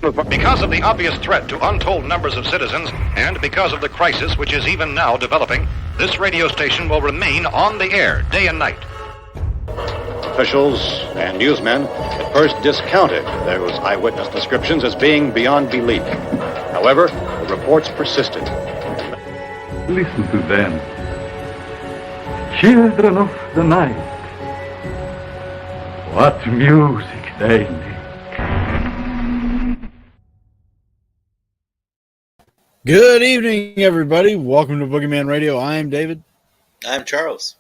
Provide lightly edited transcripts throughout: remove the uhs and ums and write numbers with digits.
Because of the obvious threat to untold numbers of citizens, and because of the crisis which is even now developing, this radio station will remain on the air day and night. Officials and newsmen at first discounted those eyewitness descriptions as being beyond belief. However, the reports persisted. Listen to them. Children of the night. What music they make. Good evening, everybody. Welcome to Boogeyman Radio. I'm David. I'm Charles.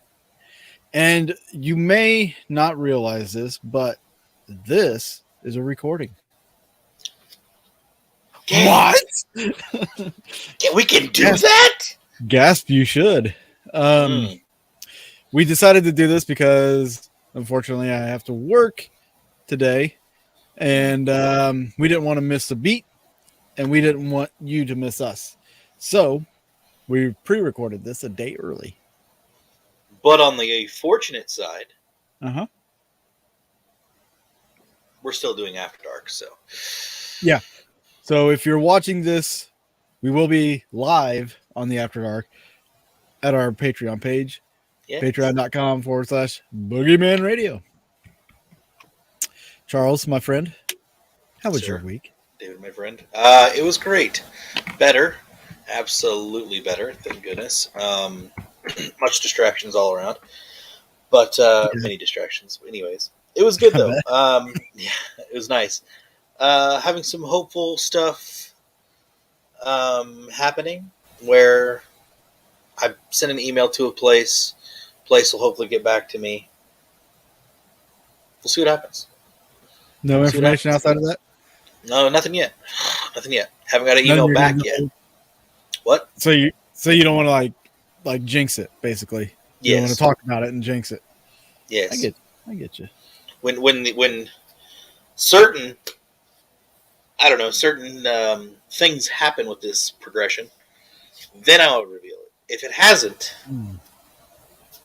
And you may not realize this, but this is a recording. What? We can do that? Gasp, you should. We decided to do this because, unfortunately, I have to work today. And we didn't want to miss a beat. And we didn't want you to miss us. So we pre-recorded this a day early. But on the fortunate side, we're still doing After Dark. So yeah. So if you're watching this, we will be live on the After Dark at our Patreon page. Yes. Patreon.com/Boogeyman Radio. Charles, my friend, how was your week? David, my friend. It was great. Better. Absolutely better, thank goodness. Much distractions all around. But many distractions. Anyways. It was good though. Yeah, it was nice. Having some hopeful stuff happening where I sent an email to a place. Place will hopefully get back to me. We'll see what happens. No information outside of that? No, nothing yet. Nothing yet. Haven't got an email back yet. What? So you don't want to like jinx it, basically. You don't want to talk about it and jinx it. Yes. I get you. When certain things happen with this progression, then I'll reveal it. If it hasn't,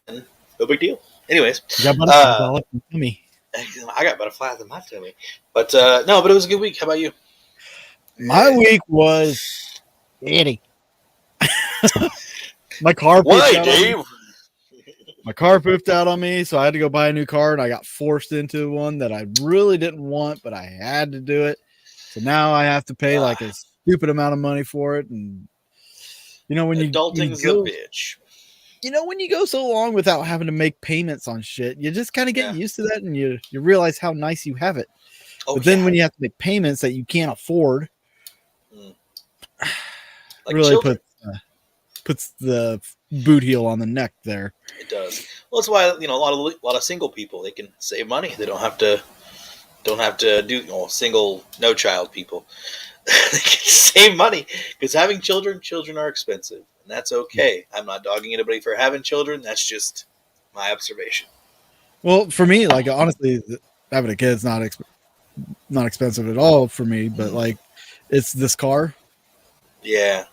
then no big deal. Anyways, you got butterflies all up in my tummy. I got butterflies in my tummy. But no, but it was a good week. How about you? My week was shitty. My car pooped out on me. My car pooped out on me, so I had to go buy a new car, and I got forced into one that I really didn't want, but I had to do it. So now I have to pay like a stupid amount of money for it. And when adulting's a bitch. When you go so long without having to make payments on shit, you just kind of get used to that, and you realize how nice you have it. But then when you have to make payments that you can't afford, really puts the boot heel on the neck there. It does. Well, that's why a lot of single people, they can save money. They don't have to do single no child people. They can save money because having children are expensive. That's okay. I'm not dogging anybody for having children. That's just my observation. Well, for me, honestly, having a kid's not expensive at all for me. But it's this car. Yeah.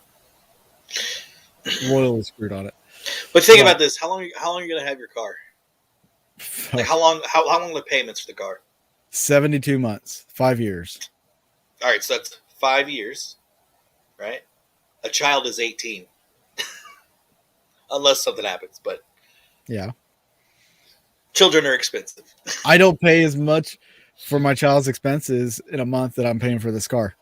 Royally screwed on it. But think about this: how long are you gonna have your car? How long the payments for the car? 72 months, 5 years. All right, so that's 5 years, right? A child is 18. Unless something happens, but yeah, children are expensive. I don't pay as much for my child's expenses in a month that I'm paying for this car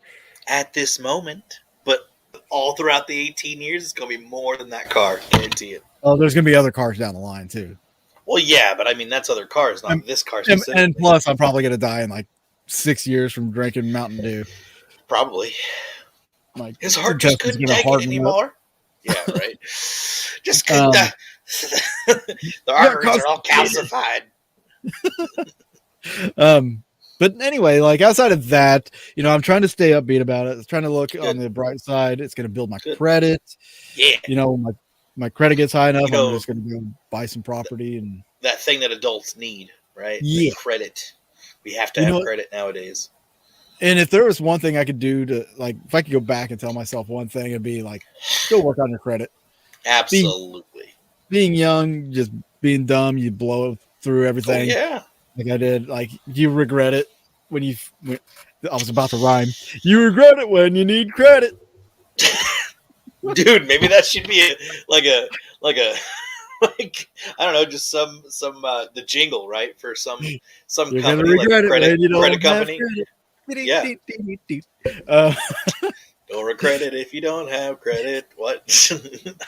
at this moment, but all throughout the 18 years, it's going to be more than that car. Guarantee it. Oh, there's going to be other cars down the line too. Well, yeah, but I mean that's other cars, not this car. And plus, I'm probably going to die in 6 years from drinking Mountain Dew. Probably. His heart just couldn't take it anymore. Yeah, right. Just couldn't. The arteries are all calcified. But anyway, outside of that, I'm trying to stay upbeat about it. I'm trying to look on the bright side. It's going to build my credit. Yeah. My credit gets high enough. I'm just going to go buy some property and that thing that adults need, right? Yeah. The credit. We have to have credit nowadays. And if there was one thing I could do to, if I could go back and tell myself one thing, it'd be go work on your credit. Absolutely. Being young, just being dumb, you blow through everything. Oh, yeah. Like I did. You regret it when I was about to rhyme. You regret it when you need credit. Dude, maybe that should be like a like I don't know, just some the jingle, right, for some You're company, gonna regret like it when you don't credit have company. credit. Yeah. Uh, Don't regret it if you don't have credit. What?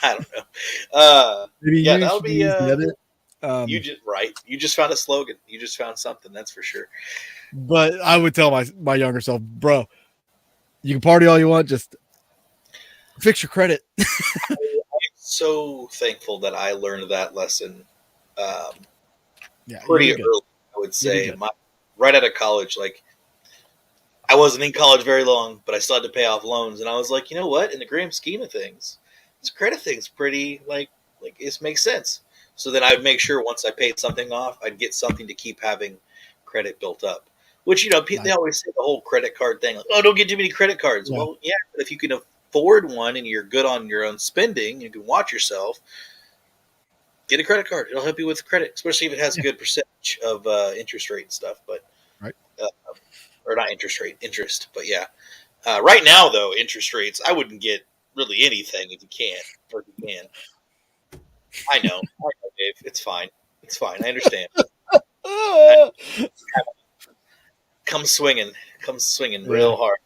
I don't know. maybe Yeah, you that'll should be use the edit. you just right. You just found a slogan. You just found something. That's for sure. But I would tell my younger self, bro, you can party all you want, just fix your credit. I'm so thankful that I learned that lesson um, Yeah, pretty you're good. early. I would You did say, good. right out of college. Like I wasn't in college very long, but I still had to pay off loans, and I was like, you know what? In the grand scheme of things, this credit thing's pretty like it makes sense. So then I would make sure once I paid something off, I'd get something to keep having credit built up. Which they always say the whole credit card thing. Like, oh, don't get too many credit cards. Yeah. Well, yeah, but if you can afford one and you're good on your own spending, you can watch yourself. Get a credit card. It'll help you with credit, especially if it has a good percentage of interest rate and stuff. But Right. Or not interest. But yeah, right now though, interest rates, I wouldn't get really anything if you can't, or if you can. I know, Dave. It's fine. I understand. Come swinging real hard.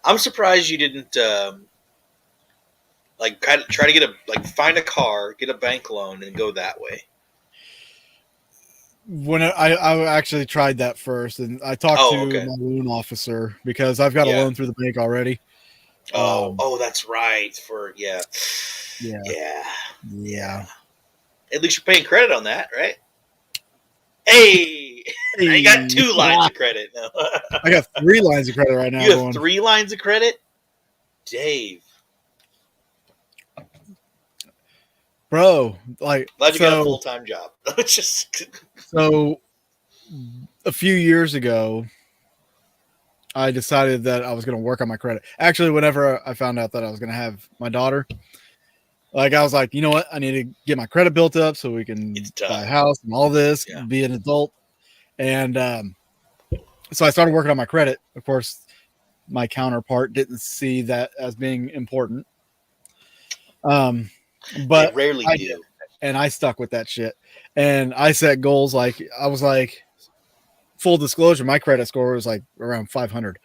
I'm surprised you didn't try to find a car, get a bank loan, and go that way. When I actually tried that first, and I talked to my loan officer because I've got a loan through the bank already. That's right. Yeah. At least you're paying credit on that, right? Hey, I got 2 lines of credit now. I got 3 lines of credit right now. You have 3 lines of credit, Dave. Bro, like, glad you got a full-time job. So a few years ago, I decided that I was going to work on my credit. Actually, whenever I found out that I was going to have my daughter, like, I was like, you know what? I need to get my credit built up so we can buy a house and all this, be an adult. And so I started working on my credit. Of course, my counterpart didn't see that as being important. But they rarely do. And I stuck with that shit. And I set goals. Like, I was like, full disclosure, my credit score was like around 500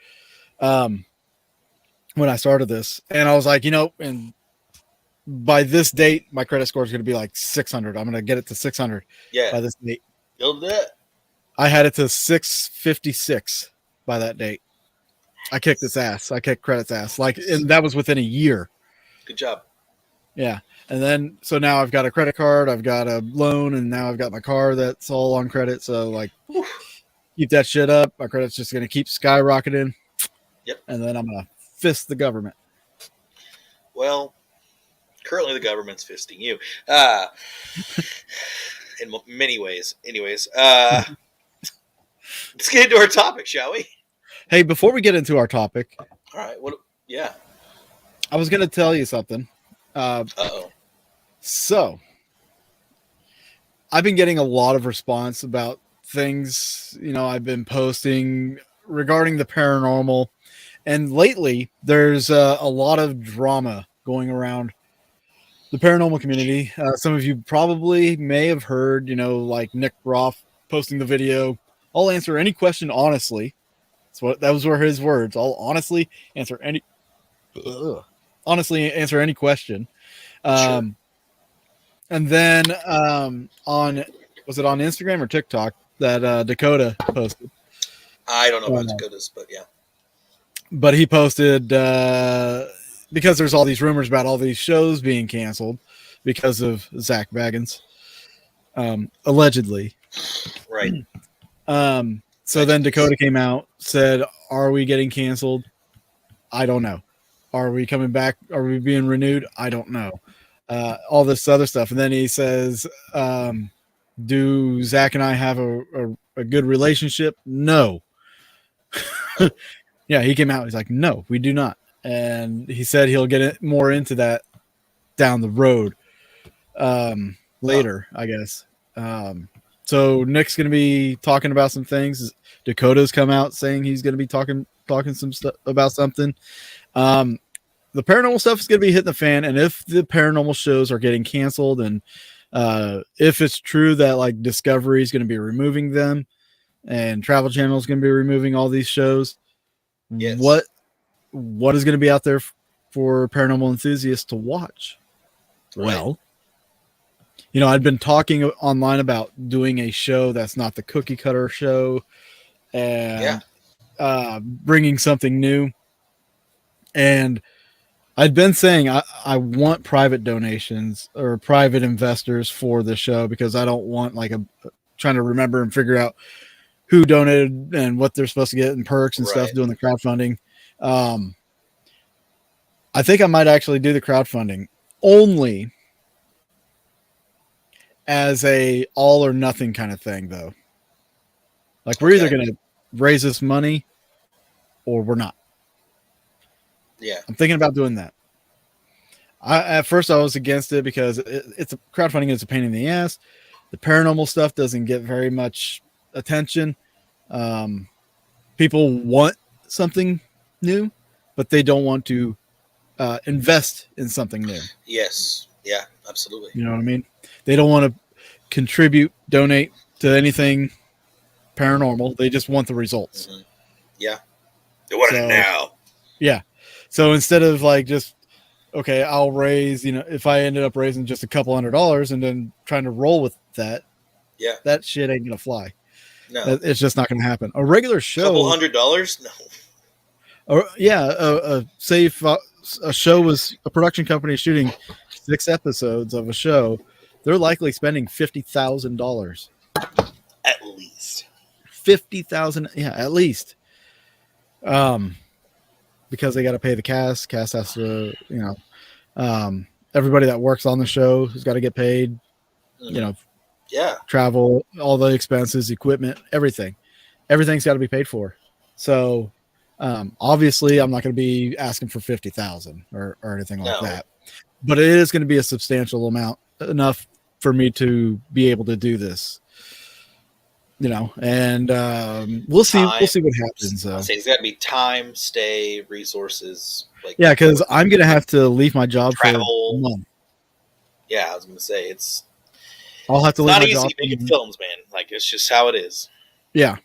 when I started this. And I was like, and by this date, my credit score is going to be like 600. I'm going to get it to 600 by this date. You'll do it. I had it to 656 by that date. I kicked its ass. I kicked credit's ass. And that was within a year. Good job. Yeah. And then, so now I've got a credit card, I've got a loan, and now I've got my car that's all on credit. So, keep that shit up. My credit's just going to keep skyrocketing. Yep. And then I'm going to fist the government. Well, currently the government's fisting you. In many ways. Anyways, let's get into our topic, shall we? Hey, before we get into our topic. All right. Yeah. I was going to tell you something. So I've been getting a lot of response about things, I've been posting regarding the paranormal, and lately there's a lot of drama going around the paranormal community. Some of you probably may have heard, like Nick Roth posting the video. I'll answer any question honestly. Those were his words. I'll honestly answer any question. Sure. And then was it on Instagram or TikTok that Dakota posted? I don't know about Dakota's, but yeah. But he posted because there's all these rumors about all these shows being canceled because of Zach Baggins, allegedly. Right. So then Dakota came out, said, "Are we getting canceled? I don't know. Are we coming back? Are we being renewed? I don't know." All this other stuff. And then he says, do Zach and I have a good relationship? No. Yeah, he came out. He's like, no, we do not. And he said he'll get more into that down the road later, I guess. So Nick's going to be talking about some things. Dakota's come out saying he's going to be talking talking some stuff about something. The paranormal stuff is going to be hitting the fan, and if the paranormal shows are getting canceled, and if it's true that like Discovery is going to be removing them, and Travel Channel is going to be removing all these shows, Yes. what is going to be out there for paranormal enthusiasts to watch? Right. Well, you know, I'd been talking online about doing a show that's not the cookie cutter show, and bringing something new. And I'd been saying I want private donations or private investors for the show, because I don't want like trying to remember and figure out who donated and what they're supposed to get and perks and stuff doing the crowdfunding. I think I might actually do the crowdfunding only as a all or nothing kind of thing, though. Like, we're either going to raise this money or we're not. Yeah. I'm thinking about doing that. At first I was against it because it's crowdfunding is a pain in the ass. The paranormal stuff doesn't get very much attention. People want something new, but they don't want to invest in something new. Yes. Yeah, absolutely. You know what I mean? They don't want to contribute, donate to anything paranormal. They just want the results. Mm-hmm. Yeah. They want it now. Yeah. So instead of like just, okay, I'll raise, you know, if I ended up raising just a couple $100 and then trying to roll with that, that shit ain't going to fly. No. It's just not going to happen. A regular show. $200? No. Or, say if a show was a production company shooting 6 episodes of a show, they're likely spending $50,000. At least. $50,000. Yeah, at least. Because they got to pay the cast. Cast has to, you know, everybody that works on the show has got to get paid. Mm-hmm. You know, travel, all the expenses, equipment, everything's got to be paid for. So, obviously, I'm not going to be asking for 50,000 or anything like that, but it is going to be a substantial amount, enough for me to be able to do this. You know, and we'll see. We'll see what happens. So it's got to be time, stay, resources. Like, because I'm gonna have to leave my job travel. For a month. Yeah, I was gonna say I'll have to leave not my easy job making films, man. Like, it's just how it is. Yeah,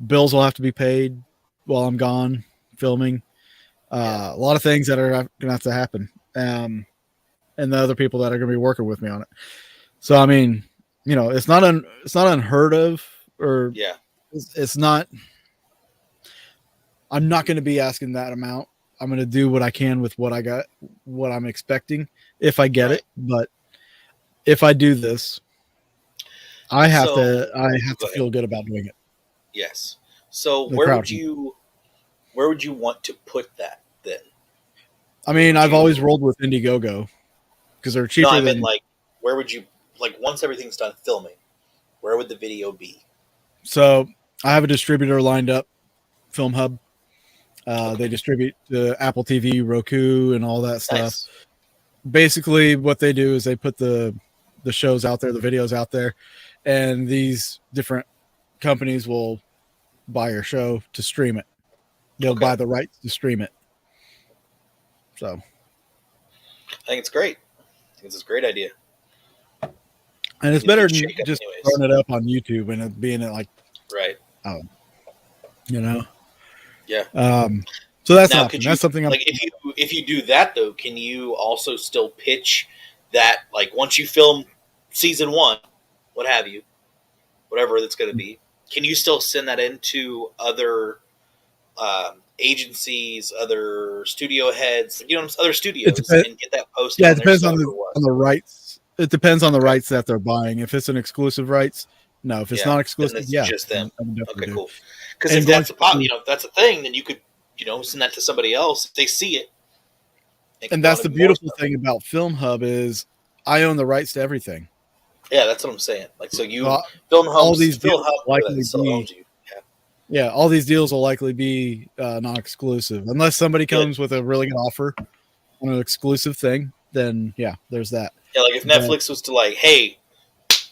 bills will have to be paid while I'm gone filming. A lot of things that are gonna have to happen, and the other people that are gonna be working with me on it. So I mean, you know, it's not unheard of. Or it's not. I'm not going to be asking that amount. I'm going to do what I can with what I got, what I'm expecting, if I get it. But if I do this, I have to feel good about doing it. Yes. So where would you want to put that then? I mean, I've always rolled with Indiegogo because they're cheaper. No, I mean, like, where would you, like, once everything's done filming, where would the video be? So I have a distributor lined up, Film Hub. They distribute to Apple TV, Roku, and all that stuff. Nice. Basically, what they do is they put the shows out there, the videos out there, and these different companies will buy your show to stream it. They'll buy the rights to stream it. So I think it's great. I think it's a great idea. And it's better than just throwing it up on YouTube and it being like, you know, so that's that's something. Like, if you do that though, can you also still pitch that? Like, once you film season 1, what have you, whatever that's going to be, can you still send that into other agencies, other studio heads, you know, other studios, and get that posted? Yeah, it depends on the rights. It depends on the rights that they're buying. If it's an exclusive rights, no. If it's not exclusive, just them. Okay, cool. Because if that's if that's a thing, then you could, you know, send that to somebody else if they see it. And that's the beautiful thing about Film Hub is I own the rights to everything. Yeah, that's what I'm saying. Like, so you Film Hub, all these deals likely owns you. Yeah, all these deals will likely be non-exclusive unless somebody comes with a really good offer on an exclusive thing. Then there's that. Yeah, like if Netflix was to like, hey,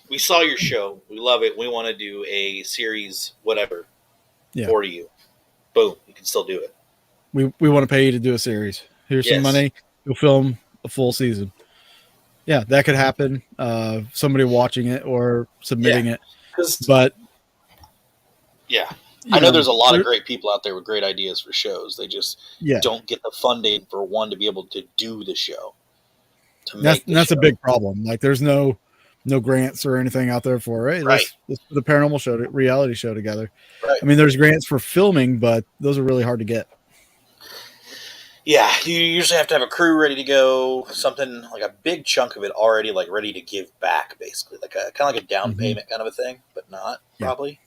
we saw your show, we love it, we want to do a series, whatever, for you. boom, you can still do it. We want to pay you to do a series. Here's some Yes. money. You'll film a full season. Yeah, that could happen. Somebody watching it or submitting it. 'Cause- But yeah, you I know there's a lot of there- great people out there with great ideas for shows. They just yeah, don't get the funding for one to be able to do the show. that's a big problem. Like, there's no grants or anything out there for it. Right. Let's put the paranormal show, reality show together. Right. I mean, there's grants for filming, but those are really hard to get. Yeah, you usually have to have a crew ready to go, something like a big chunk of it already like ready to give back, basically, like a kind of like a down payment kind of a thing, but not probably.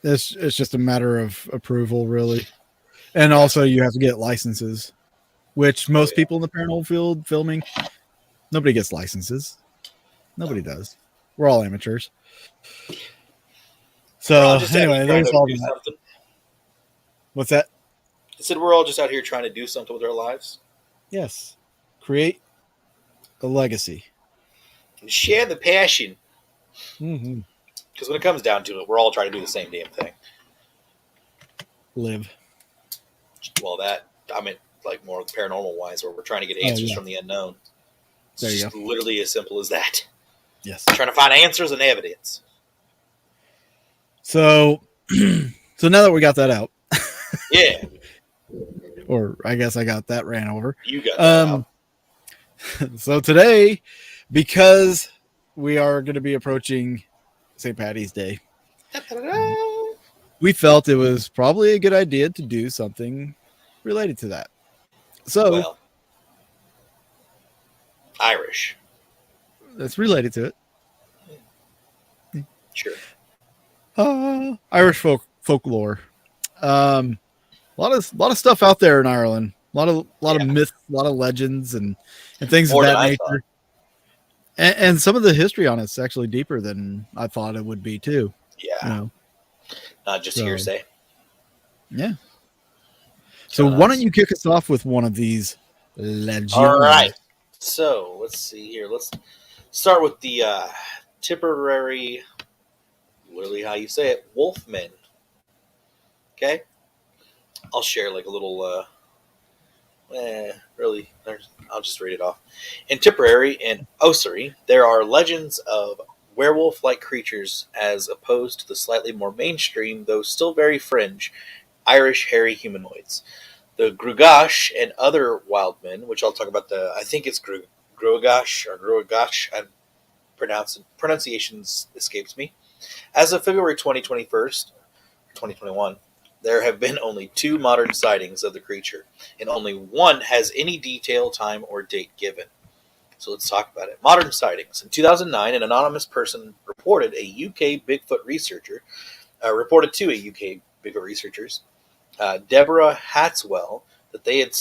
It's just a matter of approval, really, and also you have to get licenses, which most people in the paranormal field filming, nobody gets licenses. Nobody does. We're all amateurs. So anyway, there's all that. Something. What's that? I said we're all just out here trying to do something with our lives. Yes, create a legacy. And share the passion. Mm-hmm. Because when it comes down to it, we're all trying to do the same damn thing. Live. Well, I meant like more paranormal wise, where we're trying to get answers from the unknown. It's There you just go. literally as simple as that. Yes. Trying to find answers and evidence. So now that we got that out, Yeah, or I guess I got that ran over. you got that out. So today, because we are going to be approaching St. Paddy's Day, we felt it was probably a good idea to do something related to that. So Well, Irish. that's related to it. Sure. Irish folklore. A lot of stuff out there in Ireland. A lot of myths, a lot of legends, and things More of than that I nature. And some of the history on it's actually deeper than I thought it would be too. Yeah. You know? Not just So- hearsay. Yeah. So why don't you kick us off with one of these legends? All right. So let's see here. Let's start with the Tipperary, literally how you say it, Wolfmen. Okay. I'll share like a little. Really, I'll just read it off. In Tipperary and Ossory, there are legends of werewolf-like creatures as opposed to the slightly more mainstream, though still very fringe, Irish hairy humanoids. The Gruagash and other wild men, which I'll talk about I think it's Gruagash or Gruagash, pronunciations escapes me. As of February 2021, there have been only 2 modern sightings of the creature, and only one has any detail, time, or date given. So let's talk about it. Modern sightings. In 2009, an anonymous person reported to a UK Bigfoot researchers, Deborah Hatswell, that they at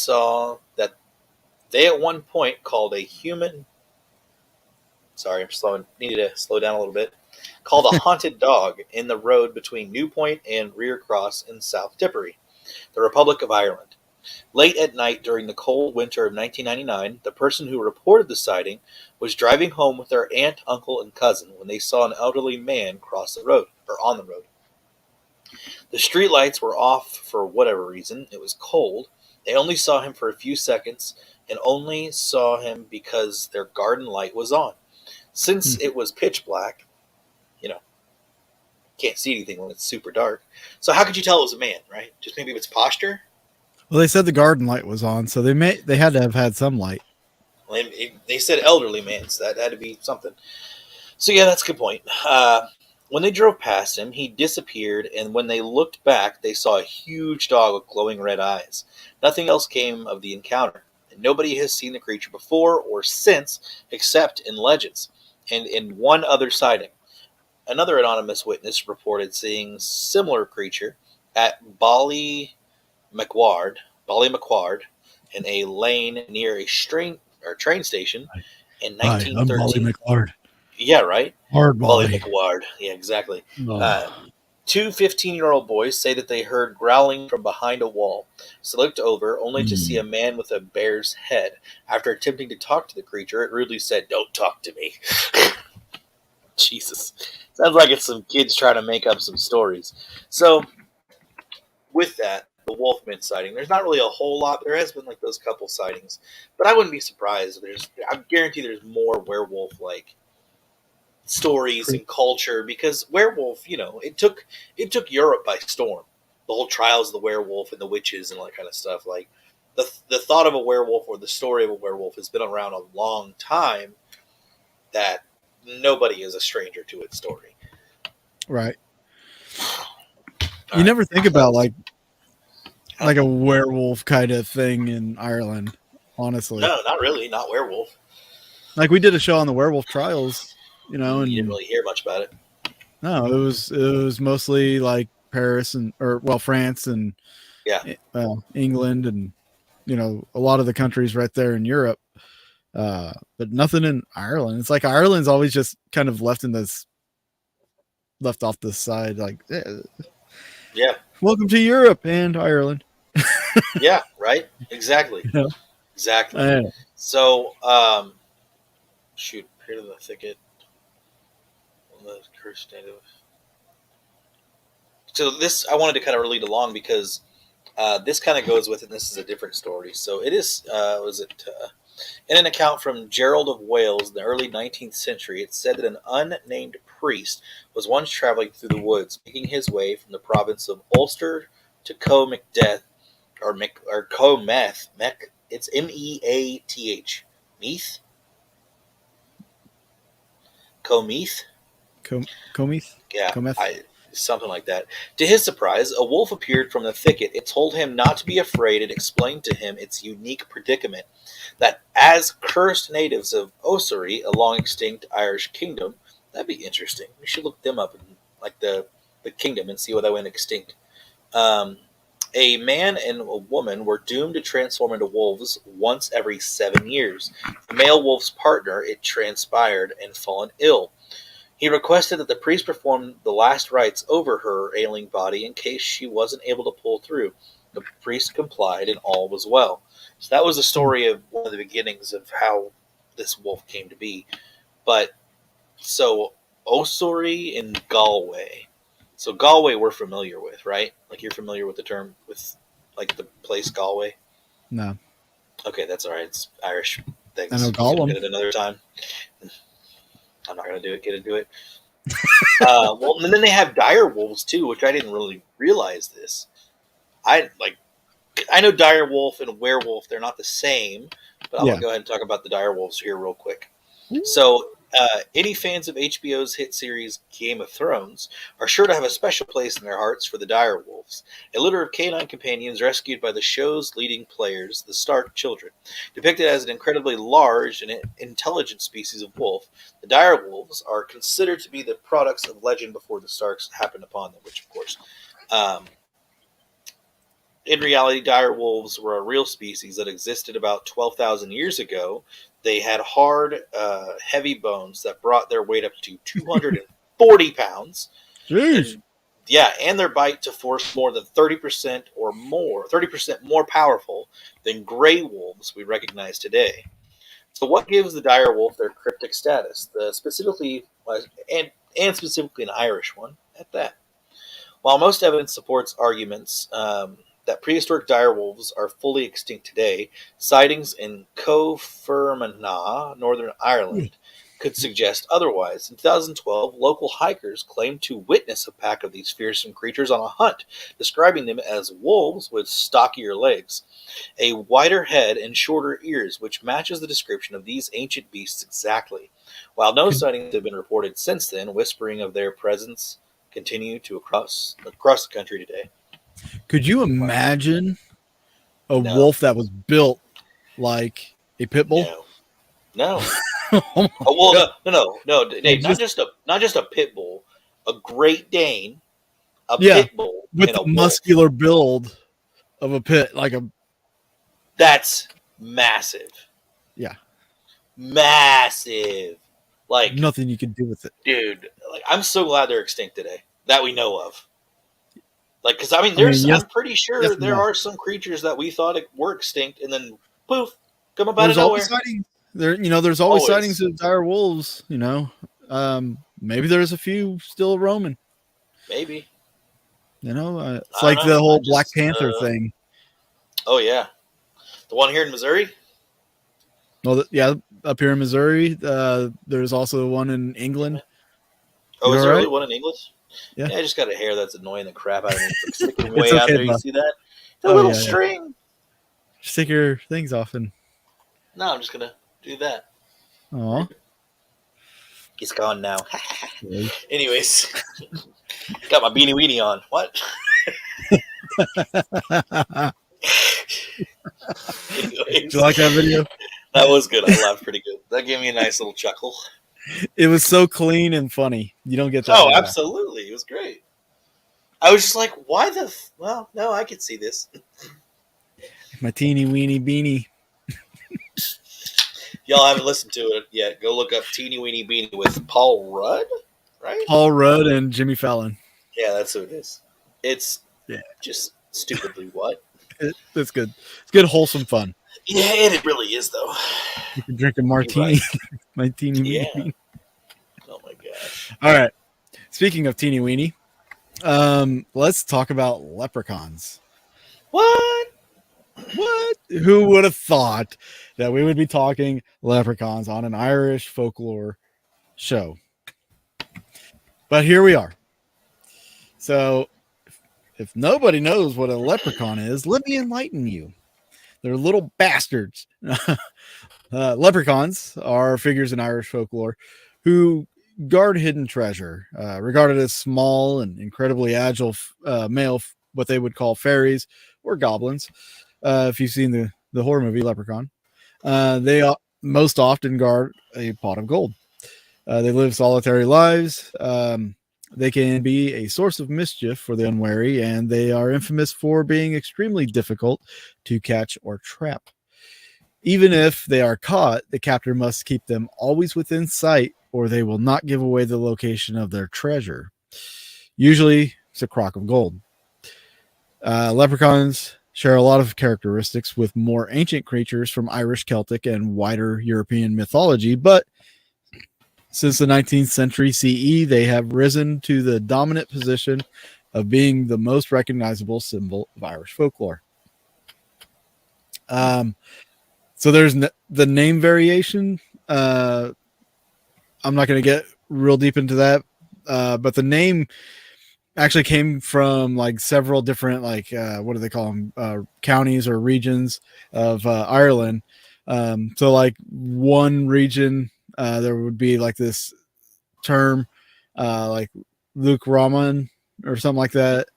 one point called a human. Sorry, needed to slow down a little bit. Called a haunted dog in the road between Newpoint and Rear Cross in South Tipperary, the Republic of Ireland. Late at night during the cold winter of 1999, the person who reported the sighting was driving home with their aunt, uncle, and cousin when they saw an elderly man cross the road, or on the road. The street lights were off for whatever reason. It was cold. They only saw him for a few seconds, and only saw him because their garden light was on. Since it was pitch black, can't see anything when it's super dark. So how could you tell it was a man, right? Just maybe it's posture? Well, they said the garden light was on, so they had to have had some light. Well, they said elderly man, so that had to be something. So yeah, that's a good point. When they drove past him, he disappeared, and when they looked back, they saw a huge dog with glowing red eyes. Nothing else came of the encounter, and nobody has seen the creature before or since, except in legends, and in one other sighting. Another anonymous witness reported seeing similar creature at Ballymacward in a lane near a train station in Hi, 1913. I'm Molly McLard. Yeah, right? Hard Molly. Ballymacward. Yeah, exactly. Oh. 2 15-year-old boys say that they heard growling from behind a wall. So they looked over, only to see a man with a bear's head. After attempting to talk to the creature, it rudely said, "Don't talk to me." Jesus. Sounds like it's some kids trying to make up some stories. So, with that, the Wolfman sighting, there's not really a whole lot. There has been like those couple sightings, but I wouldn't be surprised. I guarantee there's more werewolf like stories and culture, because werewolf, it took Europe by storm. The whole trials of the werewolf and the witches and all that kind of stuff. Like the thought of a werewolf or the story of a werewolf has been around a long time. That nobody is a stranger to its story. Right. You never think about like a werewolf kind of thing in Ireland, honestly. No, not really. Not werewolf. Like we did a show on the werewolf trials, and you didn't really hear much about it. No, it was mostly like Paris France and England and a lot of the countries right there in Europe. But nothing in Ireland. It's like Ireland's always just kind of left off the side, like yeah. Welcome to Europe and Ireland. Yeah, right. Exactly. Exactly. So, shoot, here to the thicket. The cursed native. So this, I wanted to kind of lead along because this kind of goes with it. And this is a different story. So it is. In an account from Gerald of Wales in the early 19th century, it said that an unnamed priest was once traveling through the woods, making his way from the province of Ulster to Cometh, it's Meath. Meath? Cometh? Cometh? Yeah, Cometh? something like that. To his surprise, a wolf appeared from the thicket. It told him not to be afraid and explained to him its unique predicament. That as cursed natives of Ossory, a long-extinct Irish kingdom, that'd be interesting. We should look them up, like the kingdom, and see why they went extinct. A man and a woman were doomed to transform into wolves once every 7 years. The male wolf's partner, it transpired, and fallen ill. He requested that the priest perform the last rites over her ailing body in case she wasn't able to pull through. The priest complied, and all was well. So that was the story of one of the beginnings of how this wolf came to be. But, so, Ossory and Galway. So Galway we're familiar with, right? Like you're familiar with the term, with like the place Galway? No. Okay, that's all right. It's Irish things. I know Gollum. Get it another time. I'm not going to do it. Get into it. Well, and then they have dire wolves too, which I didn't really realize this. I know dire wolf and werewolf, they're not the same, but I'm going to go ahead and talk about the dire wolves here real quick. So, any fans of HBO's hit series Game of Thrones are sure to have a special place in their hearts for the dire wolves, a litter of canine companions rescued by the show's leading players, the Stark children. Depicted as an incredibly large and intelligent species of wolf, the dire wolves are considered to be the products of legend before the Starks happened upon them, which, of course, in reality, dire wolves were a real species that existed about 12,000 years ago. They had hard, heavy bones that brought their weight up to 240 pounds. Jeez. And their bite to force more than 30% more powerful than gray wolves we recognize today. So what gives the dire wolf their cryptic status? Specifically an Irish one at that. While most evidence supports arguments that prehistoric dire wolves are fully extinct today, sightings in Cofermanagh, Northern Ireland, could suggest otherwise. In 2012, local hikers claimed to witness a pack of these fearsome creatures on a hunt, describing them as wolves with stockier legs, a wider head, and shorter ears, which matches the description of these ancient beasts exactly. While no sightings have been reported since then, whispering of their presence continue to across the country today. Could you imagine a wolf that was built like a pit bull? No. No. Dave, not just a pit bull, a Great Dane, pit bull with and a the muscular build of a pit, that's massive. Yeah, massive. Like nothing you can do with it, dude. Like I'm so glad they're extinct today that we know of. Like, because I'm pretty sure there are some creatures that we thought were extinct, and then poof, come up out of nowhere. There's always sightings of dire wolves. Maybe there's a few still roaming. Maybe. You know, it's I like don't the know. whole Black Panther thing. Oh yeah, the one here in Missouri. Well, yeah, up here in Missouri, there's also one in England. Oh, You is all there right? really one in English? Yeah. Yeah, I just got a hair that's annoying the crap out of me. It's like sticking It's way out okay, there. You though. see that? The Oh, little yeah, yeah. string. Just take your things off and. No, I'm just gonna do that. Aw. He's gone now. Anyways, got my beanie weenie on. What? Did Anyways, you like that video? that was good. I laughed pretty good. That gave me a nice little chuckle. It was so clean and funny. You don't get that. Oh, very often. absolutely. It was great. I was just like, why the... Well, no, I could see this. My teeny weeny beanie. Y'all haven't listened to it yet. Go look up Teeny Weeny Beanie with Paul Rudd, right? Paul Rudd and Jimmy Fallon. Yeah, that's who it is. It's Yeah. just stupidly what? That's good. It's good, wholesome fun. Yeah, and it really is, though. You can drink a martini. My teeny weeny Yeah. beanie. Oh, my gosh. All right. Speaking of teeny weeny, let's talk about leprechauns. What? What? Who would have thought that we would be talking leprechauns on an Irish folklore show? But here we are. So, if nobody knows what a leprechaun is, let me enlighten you. They're little bastards. Leprechauns are figures in Irish folklore who guard hidden treasure, regarded as small and incredibly agile male, what they would call fairies or goblins. If you've seen the horror movie Leprechaun, they most often guard a pot of gold. They live solitary lives. They can be a source of mischief for the unwary, and they are infamous for being extremely difficult to catch or trap. Even if they are caught, the captor must keep them always within sight, or they will not give away the location of their treasure. Usually, it's a crock of gold. Leprechauns share a lot of characteristics with more ancient creatures from Irish, Celtic, and wider European mythology, but since the 19th century CE, they have risen to the dominant position of being the most recognizable symbol of Irish folklore. So there's the name variation. I'm not going to get real deep into that, but the name actually came from like several different, like, what do they call them? Counties or regions of Ireland. So like one region, there would be like this term, like Luke Raman or something like that.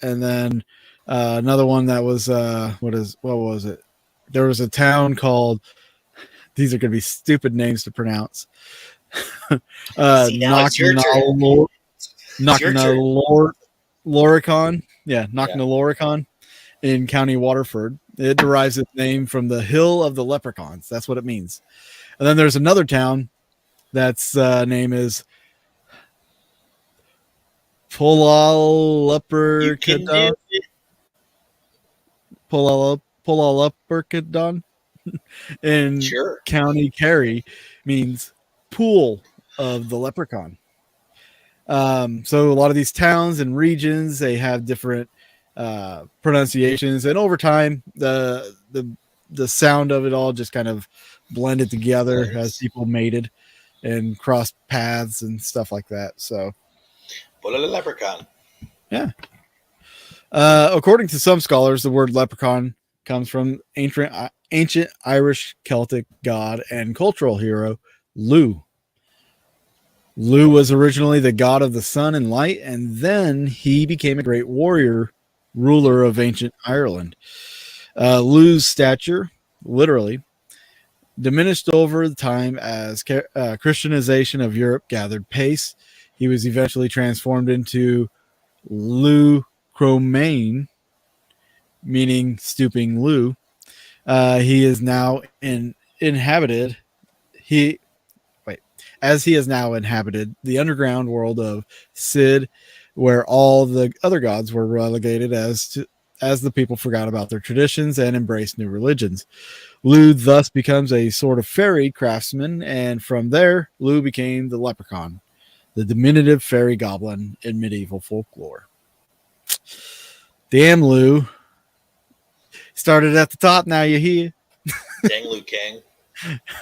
And then another one that was, what was it? There was a town called, these are going to be stupid names to pronounce. See, now it's your turn. Loricon. Yeah, Knocknaloricon in County Waterford. It derives its name from the Hill of the Leprechauns. That's what it means. And then there's another town that's name is Polalapercadon. Polalapercadon in County Kerry means pool of the leprechaun. So a lot of these towns and regions, they have different pronunciations, and over time the sound of it all just kind of blended together as people mated and crossed paths and stuff like that. So leprechaun. Yeah. According to some scholars, the word leprechaun comes from ancient Irish Celtic god and cultural hero Lugh. Lugh was originally the god of the sun and light, and then he became a great warrior, ruler of ancient Ireland. Lugh's stature, literally, diminished over the time as Christianization of Europe gathered pace. He was eventually transformed into Lugh Cromain, meaning stooping Lugh. He is now inhabited the underground world of Sid, where all the other gods were relegated as the people forgot about their traditions and embraced new religions. Lugh thus becomes a sort of fairy craftsman, and from there, Lugh became the leprechaun, the diminutive fairy goblin in medieval folklore. Damn, Lou. Started at the top, now you're here. Dang Liu Kang.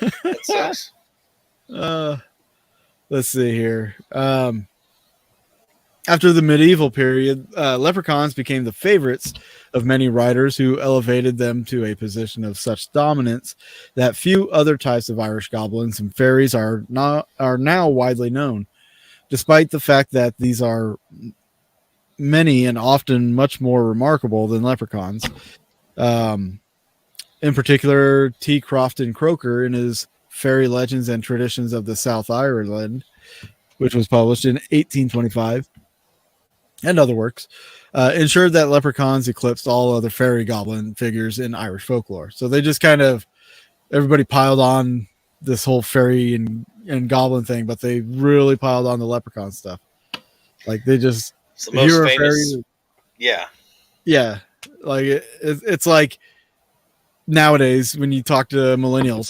That sucks. Let's see here. After the medieval period, leprechauns became the favorites of many writers who elevated them to a position of such dominance that few other types of Irish goblins and fairies are now widely known, despite the fact that these are many and often much more remarkable than leprechauns. In particular, T. Crofton Croker, in his Fairy Legends and Traditions of the South Ireland, which was published in 1825, and other works, ensured that leprechauns eclipsed all other fairy goblin figures in Irish folklore. So they just kind of, everybody piled on this whole fairy and goblin thing, but they really piled on the leprechaun stuff. Like they just, It's the most famous. fairy, Yeah. like it's like nowadays when you talk to millennials,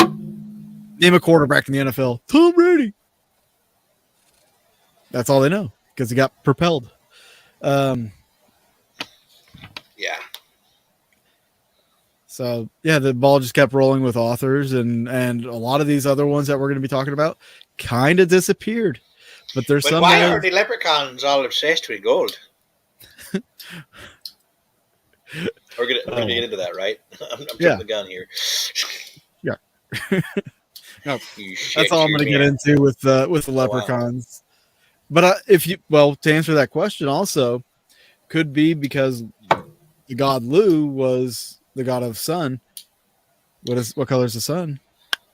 name a quarterback in the NFL, Tom Brady. That's all they know because he got propelled. Yeah. So yeah, the ball just kept rolling with authors, and a lot of these other ones that we're going to be talking about kind of disappeared. But there's some. Why are the leprechauns all obsessed with gold? We're gonna get into that, right? I'm jumping the gun here. Yeah. No, You that's all I'm going to get into with the leprechauns. Wow. But to answer that question, also could be because the god Lu was the god of sun. What color is the sun?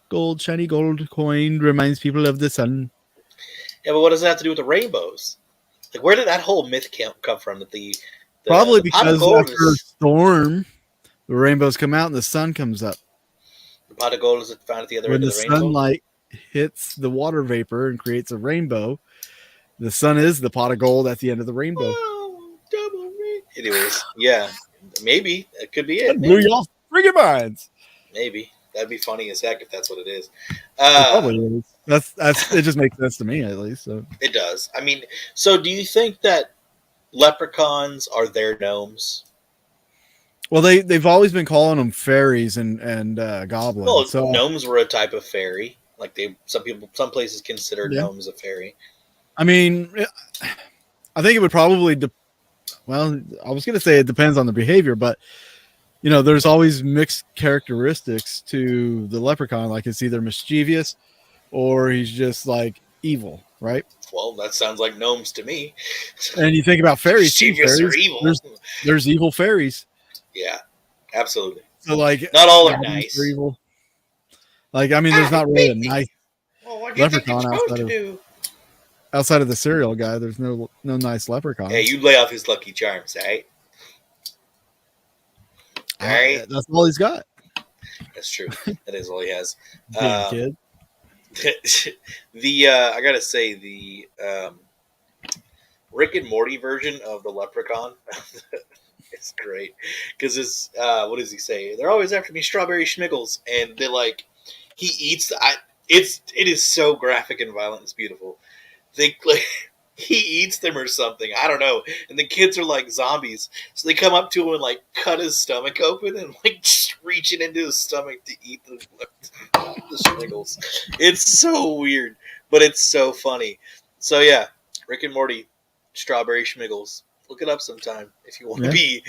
Gold, shiny gold coin reminds people of the sun. Yeah, but what does that have to do with the rainbows? Like, where did that whole myth come from? That probably because after a storm, the rainbows come out and the sun comes up. The pot of gold is found at the other end of the rainbow. When the sunlight hits the water vapor and creates a rainbow, the sun is the pot of gold at the end of the rainbow. Oh, double rainbow. Anyways, yeah, maybe that could be it. Blew y'all friggin' minds. Maybe that'd be funny as heck if that's what it is. It probably is. That's it. Just makes sense to me, at least. So. It does. I mean, so do you think that leprechauns are their gnomes? Well, they've always been calling them fairies and goblins. Well, so, gnomes were a type of fairy. Like some places consider gnomes a fairy. I mean, I think it would probably. Well, I was going to say it depends on the behavior, but there's always mixed characteristics to the leprechaun. Like it's either mischievous, or he's just like evil, right? Well, that sounds like gnomes to me. And you think about fairies, mischievous or evil. There's evil fairies. Yeah, absolutely. So like, not all are nice. Evil. Like, I mean, there's not really a nice leprechaun outside of the cereal guy. There's no nice leprechaun. Hey, you lay off his Lucky Charms, right? All right, that's all he's got. That's true. That is all he has. Kid. I gotta say the Rick and Morty version of the leprechaun. It's great because it's what does he say? They're always after me, strawberry schmiggles, and they like he eats. It is so graphic and violent. It's beautiful. He eats them or something. I don't know. And the kids are like zombies, so they come up to him and like cut his stomach open and like just reaching into his stomach to eat the schmiggles. It's so weird, but it's so funny. So yeah, Rick and Morty, strawberry schmiggles. Look it up sometime if you want to be,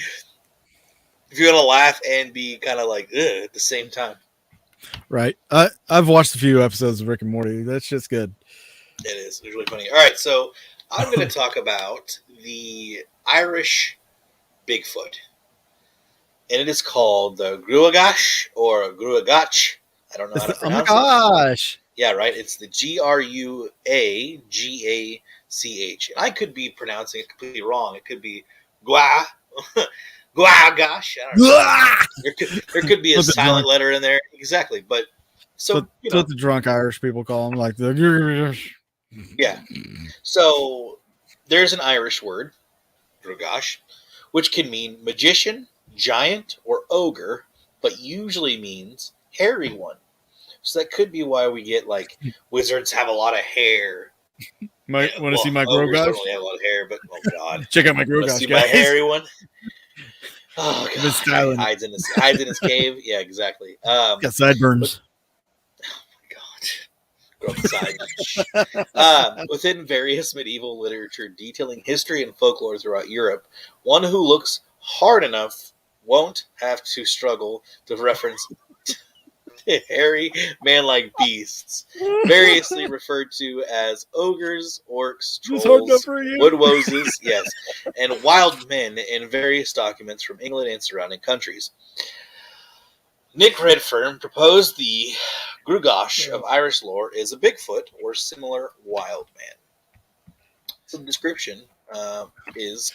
if you want to laugh and be kind of like at the same time. Right. I've watched a few episodes of Rick and Morty. That's just good. It is. It's really funny. All right, so I'm going to talk about the Irish Bigfoot, and it is call the Gruagash or Gruagach. I don't know how to pronounce it. Oh my gosh! Yeah, right. It's the Gruagach. And I could be pronouncing it completely wrong. It could be Guagash. I don't know. There could be a silent letter in there. Exactly, but so that's what the drunk Irish people call them, like the. Yeah. So there's an Irish word, Gruagash, which can mean magician, giant, or ogre, but usually means hairy one. So that could be why we get like wizards have a lot of hair. Want to see my ogres Grogosh? don't really have a lot of hair, but oh god, Check out my want to Grogosh, see guys. my hairy one? Oh Been god, styling. hides in his cave. Yeah, exactly. Got sideburns. God, grow up the side. Within various medieval literature detailing history and folklore throughout Europe, one who looks hard enough won't have to struggle to reference hairy man-like beasts, variously referred to as ogres, orcs, It's hard enough trolls, for you. woodwoses, yes, and wild men in various documents from England and surrounding countries. Nick Redfern proposed the Grugosh of Irish lore is a Bigfoot or similar wild man. So the description is...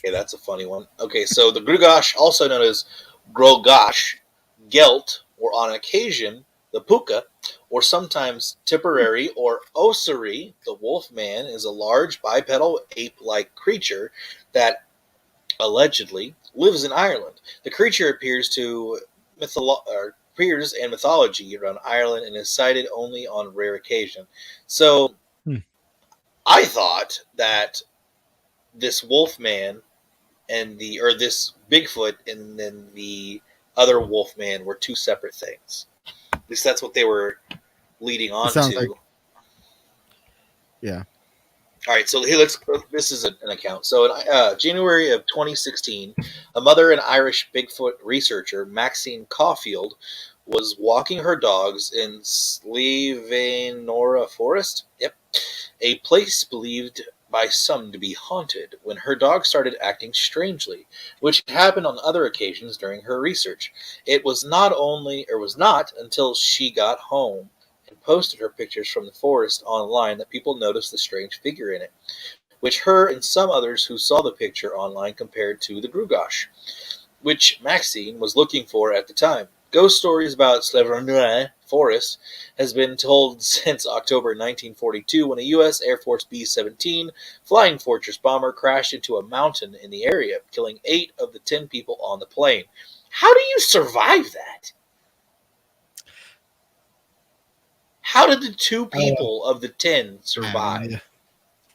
Okay, that's a funny one. Okay, so the Grugosh, also known as Grogosh, Gelt, or on occasion the Puka, or sometimes Tipperary or Osiri, the wolf man, is a large bipedal ape-like creature that allegedly lives in Ireland. The creature appears in mythology around Ireland and is sighted only on rare occasion. So I thought that this wolf man or this Bigfoot and then the other wolf man were two separate things. At least that's what they were leading on to. Like, yeah. All right, so this is an account. So in January of 2016, a mother and Irish Bigfoot researcher, Maxine Caulfield, was walking her dogs in Slavenora Forest. Yep. A place believed by some to be haunted when her dog started acting strangely, which happened on other occasions during her research. It was not until she got home and posted her pictures from the forest online that people noticed the strange figure in it, which her and some others who saw the picture online compared to the Grugosh, which Maxine was looking for at the time. Ghost stories about Slavenora Forest has been told since October 1942 when a U.S. Air Force B-17 Flying Fortress bomber crashed into a mountain in the area, killing 8 of the 10 people on the plane. How do you survive that? How did the 2 people of the 10 survive? Yeah.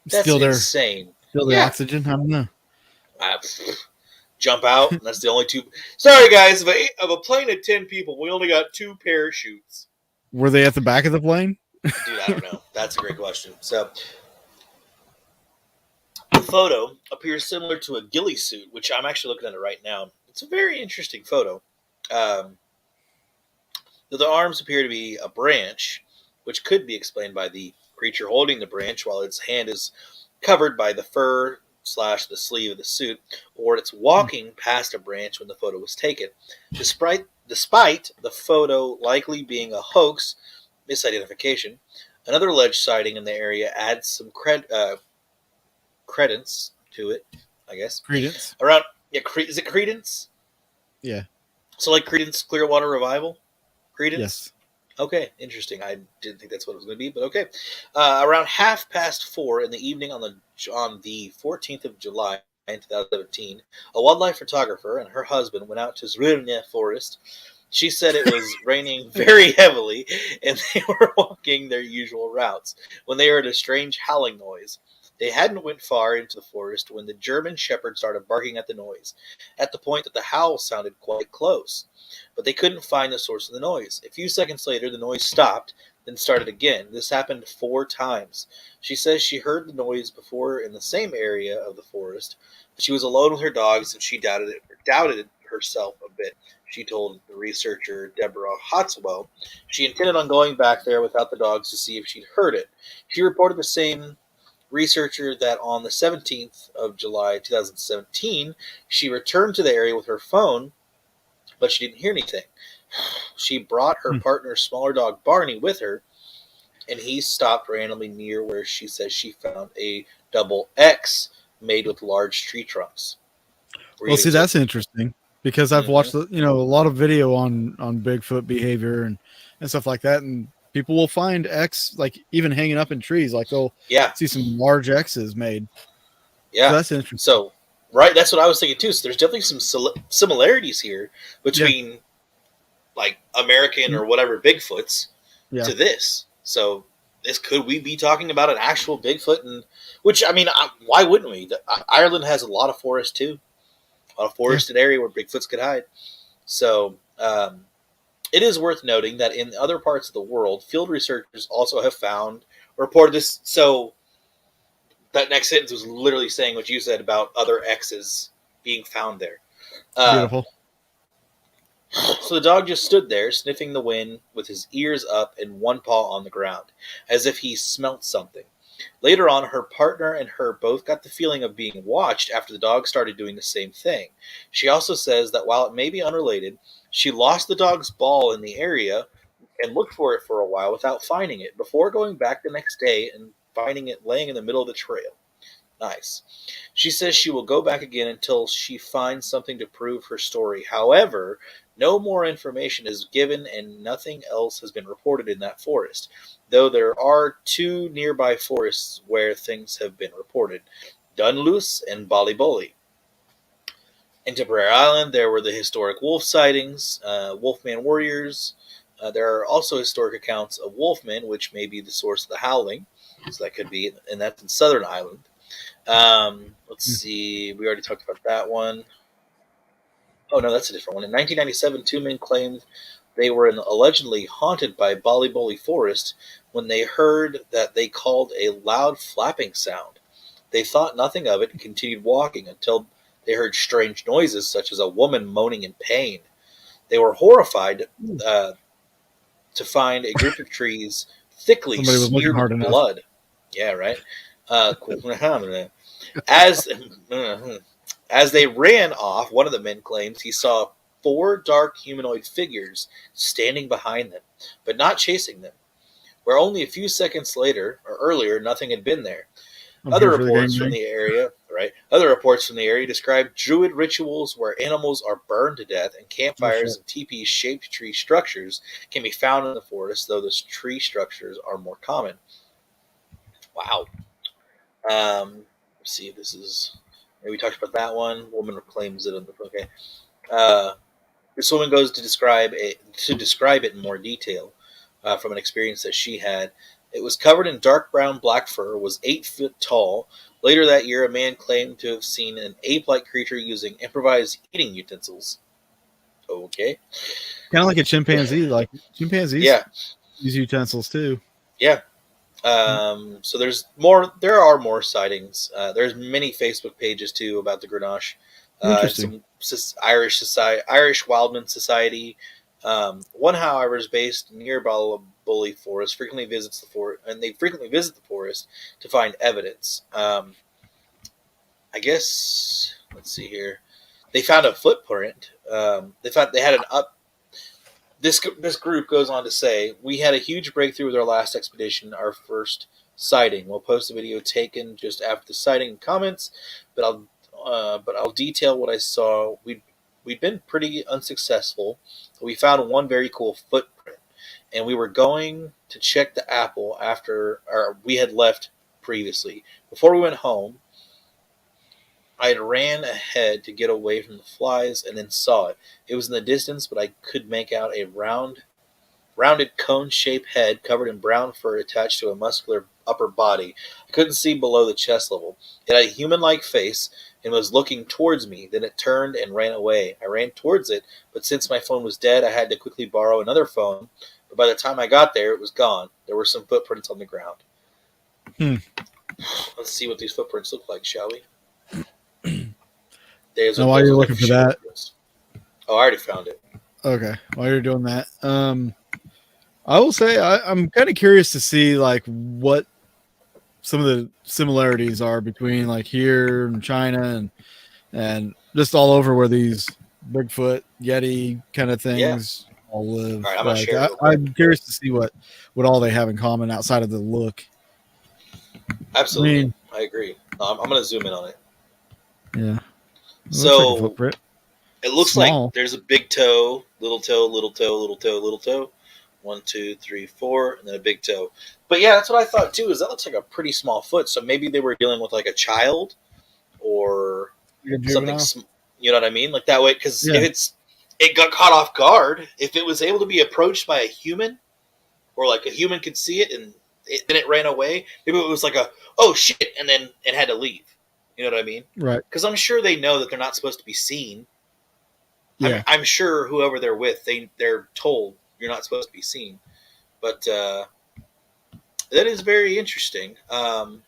That's Still there. insane. Still the oxygen? I don't know. Jump out, and that's the only 2. Sorry, guys, of a plane of 10 people, we only got 2 parachutes. Were they at the back of the plane? Dude, I don't know. That's a great question. So, the photo appears similar to a ghillie suit, which I'm actually looking at it right now. It's a very interesting photo. The arms appear to be a branch, which could be explained by the creature holding the branch while its hand is covered by the fur / the sleeve of the suit, or it's walking past a branch when the photo was taken. Despite the photo likely being a hoax, misidentification, another alleged sighting in the area adds some credence to it, I guess. Credence. Is it Credence? Yeah. So like Credence Clearwater Revival? Credence? Yes. Okay, interesting. I didn't think that's what it was going to be, but okay. Around 4:30 in the evening on the 14th of July in 2017, a wildlife photographer and her husband went out to Zrivnia Forest. She said it was raining very heavily, and they were walking their usual routes when they heard a strange howling noise. They hadn't went far into the forest when the German shepherd started barking at the noise, at the point that the howl sounded quite close. But they couldn't find the source of the noise. A few seconds later, the noise stopped, then started again. This happened 4 times. She says she heard the noise before in the same area of the forest, but she was alone with her dogs and she doubted herself a bit. She told the researcher Deborah Hotswell she intended on going back there without the dogs to see if she'd heard it. She reported the same researcher that on the 17th of July 2017, she returned to the area with her phone, but she didn't hear anything. She brought her partner's smaller dog Barney with her, and he stopped randomly near where she says she found a double X made with large tree trunks. Well, see, that's interesting because I've watched a lot of video on Bigfoot behavior and stuff like that, and people will find X like even hanging up in trees. Like they'll see some large X's made. Yeah, so that's interesting. So right, that's what I was thinking too. So there's definitely some similarities here between like American or whatever Bigfoots to this. So could we be talking about an actual Bigfoot? And which, I mean, why wouldn't we? Ireland has a lot of forest too, a lot of forested area where Bigfoots could hide. So it is worth noting that in other parts of the world, field researchers also have found or reported this. So that next sentence was literally saying what you said about other X's being found there. Beautiful. So the dog just stood there, sniffing the wind with his ears up and one paw on the ground, as if he smelt something. Later on, her partner and her both got the feeling of being watched after the dog started doing the same thing. She also says that while it may be unrelated, she lost the dog's ball in the area and looked for it for a while without finding it, before going back the next day and finding it laying in the middle of the trail. Nice. She says she will go back again until she finds something to prove her story. However, no more information is given and nothing else has been reported in that forest, though there are 2 nearby forests where things have been reported, Dunluce and Ballybully. In Tipperary Island, there were the historic wolf sightings, Wolfman warriors. There are also historic accounts of wolfmen, which may be the source of the howling, so that could be, and that's in Southern Ireland. Let's see, we already talked about that one. Oh, no, that's a different one. In 1997, 2 men claimed they were allegedly haunted by Ballybully Forest when they heard that they called a loud flapping sound. They thought nothing of it and continued walking until they heard strange noises, such as a woman moaning in pain. They were horrified to find a group of trees thickly smeared with blood. Yeah, right? As they ran off, one of the men claims he saw 4 dark humanoid figures standing behind them, but not chasing them, where only a few seconds later, or earlier, nothing had been there. Other reports from the area describe druid rituals where animals are burned to death and campfires and teepee-shaped tree structures can be found in the forest, though the tree structures are more common. Wow. Let's see if this is... Maybe we talked about that one. Woman claims it. Okay. This woman goes to describe it in more detail from an experience that she had. It was covered in dark brown black fur, was 8 feet tall. Later that year, a man claimed to have seen an ape-like creature using improvised eating utensils. Okay. Kind of like a chimpanzee. Like chimpanzees use utensils too. Yeah. So there are more sightings. There's many Facebook pages too about the Grenache. Interesting. Some Irish Wildman Society. One, however, is based near Ballybully Forest. Frequently visits the forest, and they frequently visit the forest to find evidence. I guess let's see here. They found a footprint. They had an up. This group goes on to say, we had a huge breakthrough with our last expedition, our first sighting. We'll post a video taken just after the sighting and comments, but I'll detail what I saw. We'd been pretty unsuccessful. We found one very cool footprint, and we were going to check the apple after we had left previously. Before we went home, I ran ahead to get away from the flies and then saw it. It was in the distance, but I could make out a rounded cone-shaped head covered in brown fur attached to a muscular upper body. I couldn't see below the chest level. It had a human-like face and was looking towards me. Then it turned and ran away. I ran towards it, but since my phone was dead, I had to quickly borrow another phone. But by the time I got there, it was gone. There were some footprints on the ground. Let's see what these footprints look like, shall we? Now, while you're looking for that, I already found it. Okay, while you're doing that, I will say I'm kind of curious to see like what some of the similarities are between like here and China and just all over where these Bigfoot, Yeti kind of things all live. All right, I'm curious to see what all they have in common outside of the look. Absolutely, I agree. No, I'm going to zoom in on it. Yeah. So it looks small. like there's a big toe, little toe, little toe, little toe, little toe. 1, 2, 3, 4, and then a big toe. But yeah, that's what I thought too. Is that looks like a pretty small foot? So maybe they were dealing with like a child or something. You know what I mean? Like that way, because if it got caught off guard, if it was able to be approached by a human, or like a human could see it and then it ran away. Maybe it was like a oh shit, and then it had to leave. You know what I mean? Right. Because I'm sure they know that they're not supposed to be seen. Yeah. I'm sure whoever they're with, they're told you're not supposed to be seen. But that is very interesting. And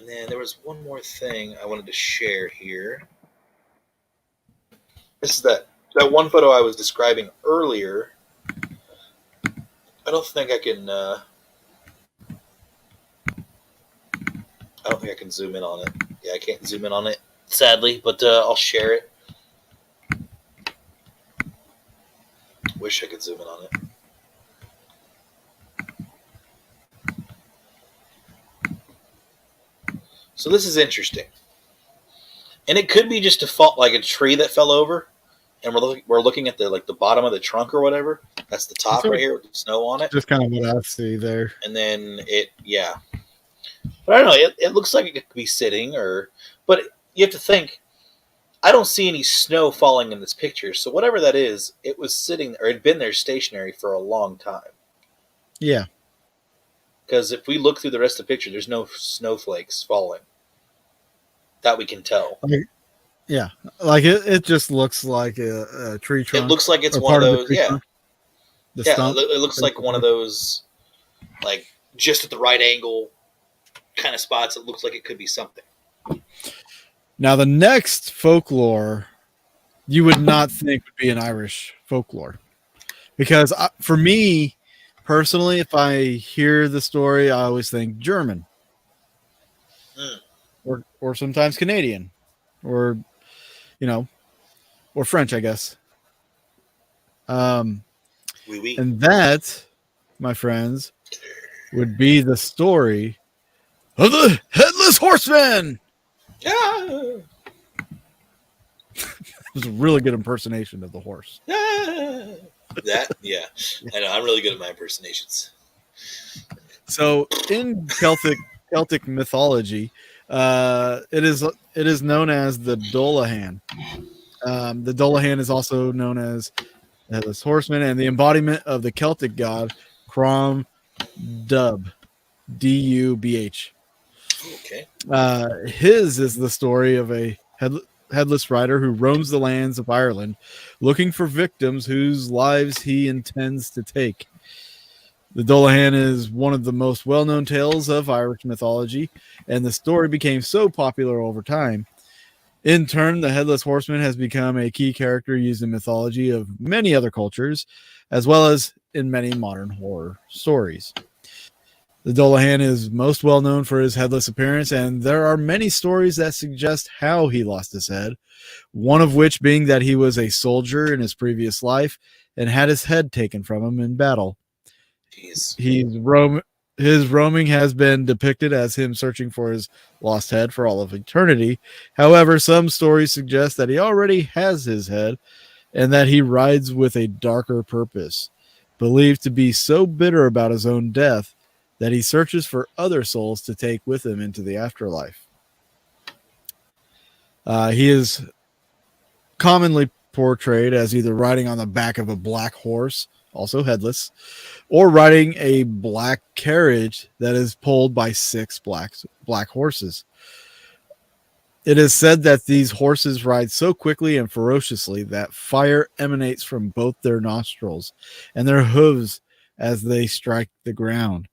then there was one more thing I wanted to share here. This is that one photo I was describing earlier. I don't think I can. I don't think I can zoom in on it. Yeah, I can't zoom in on it, sadly, but I'll share it. Wish I could zoom in on it. So this is interesting, and it could be just a fault, like a tree that fell over, and we're looking at the bottom of the trunk or whatever. That's the top right here with the snow on it. Just kind of what I see there. And then but I don't know. It looks like it could be sitting, but you have to think. I don't see any snow falling in this picture, so whatever that is, it was sitting or it had been there stationary for a long time. Yeah. Because if we look through the rest of the picture, there's no snowflakes falling. That we can tell. Yeah, like it just looks like a tree trunk. It looks like it's one of those. Yeah, stump. It looks like one of those, like just at the right angle, kind of spots. It looks like it could be something. Now the next folklore, you would not think would be an Irish folklore, because for me personally, if I hear the story, I always think German. Or sometimes Canadian, or or French, I guess. And that, my friends, would be the story of the Headless Horseman. Yeah. It was a really good impersonation of the horse. I know I'm really good at my impersonations. So in Celtic mythology, it is known as the Dullahan. The Dullahan is also known as the Headless Horseman and the embodiment of the Celtic god Crom Dubh, D-U-B-H. Okay. His is the story of a headless rider who roams the lands of Ireland looking for victims whose lives he intends to take. The Dullahan is one of the most well-known tales of Irish mythology, and the story became so popular over time. In turn, the Headless Horseman has become a key character used in mythology of many other cultures, as well as in many modern horror stories. The Dullahan is most well known for his headless appearance, and there are many stories that suggest how he lost his head, one of which being that he was a soldier in his previous life and had his head taken from him in battle. Jeez. His roaming has been depicted as him searching for his lost head for all of eternity. However, some stories suggest that he already has his head and that he rides with a darker purpose, believed to be so bitter about his own death that he searches for other souls to take with him into the afterlife. He is commonly portrayed as either riding on the back of a black horse, also headless, or riding a black carriage that is pulled by 6 black horses. It is said that these horses ride so quickly and ferociously that fire emanates from both their nostrils and their hooves as they strike the ground.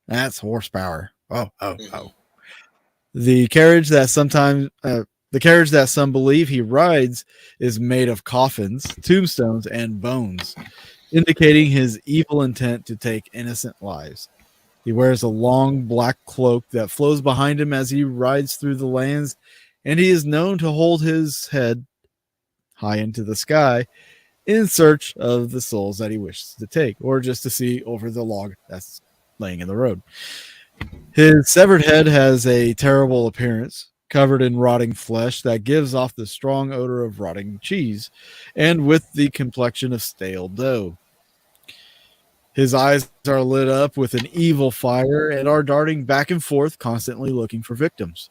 That's horsepower. Oh. The carriage that some believe he rides is made of coffins, tombstones, and bones, indicating his evil intent to take innocent lives. He wears a long black cloak that flows behind him as he rides through the lands, and he is known to hold his head high into the sky in search of the souls that he wishes to take, or just to see over the log that's laying in the road. His severed head has a terrible appearance, covered in rotting flesh that gives off the strong odor of rotting cheese, and with the complexion of stale dough. His eyes are lit up with an evil fire and are darting back and forth, constantly looking for victims.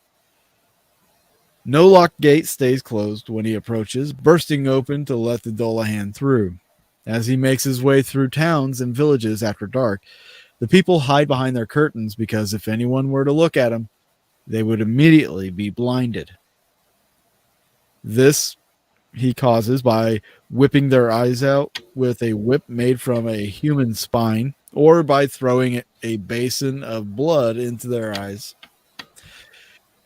No locked gate stays closed when he approaches, bursting open to let the Dullahan through. As he makes his way through towns and villages after dark, The people hide behind their curtains because if anyone were to look at them, they would immediately be blinded. This he causes by whipping their eyes out with a whip made from a human spine or by throwing a basin of blood into their eyes.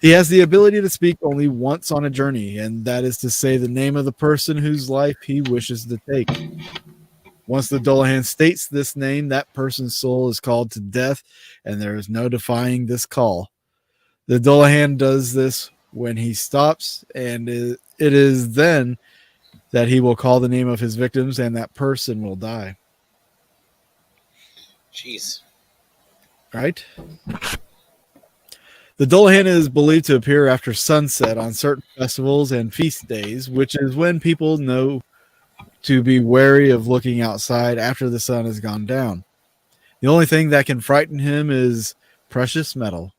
He has the ability to speak only once on a journey, and that is to say the name of the person whose life he wishes to take. Once the Dullahan states this name, that person's soul is called to death, and there is no defying this call. The Dullahan does this when he stops, and it is then that he will call the name of his victims, and that person will die. Jeez. Right? The Dullahan is believed to appear after sunset on certain festivals and feast days, which is when people know to be wary of looking outside after the sun has gone down. The only thing that can frighten him is precious metal,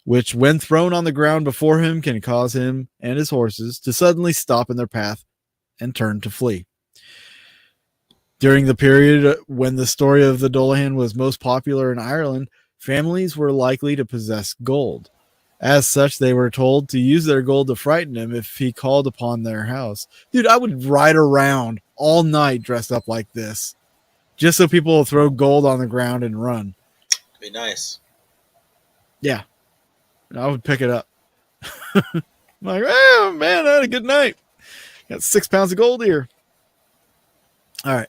which when thrown on the ground before him can cause him and his horses to suddenly stop in their path and turn to flee. During the period when the story of the Dullahan was most popular in Ireland, families were likely to possess gold. As such, they were told to use their gold to frighten him if he called upon their house. Dude, I would ride around all night dressed up like this, just so people will throw gold on the ground and run. Be nice. Yeah. I would pick it up. I'm like, oh, man, I had a good night. Got 6 pounds of gold here. All right.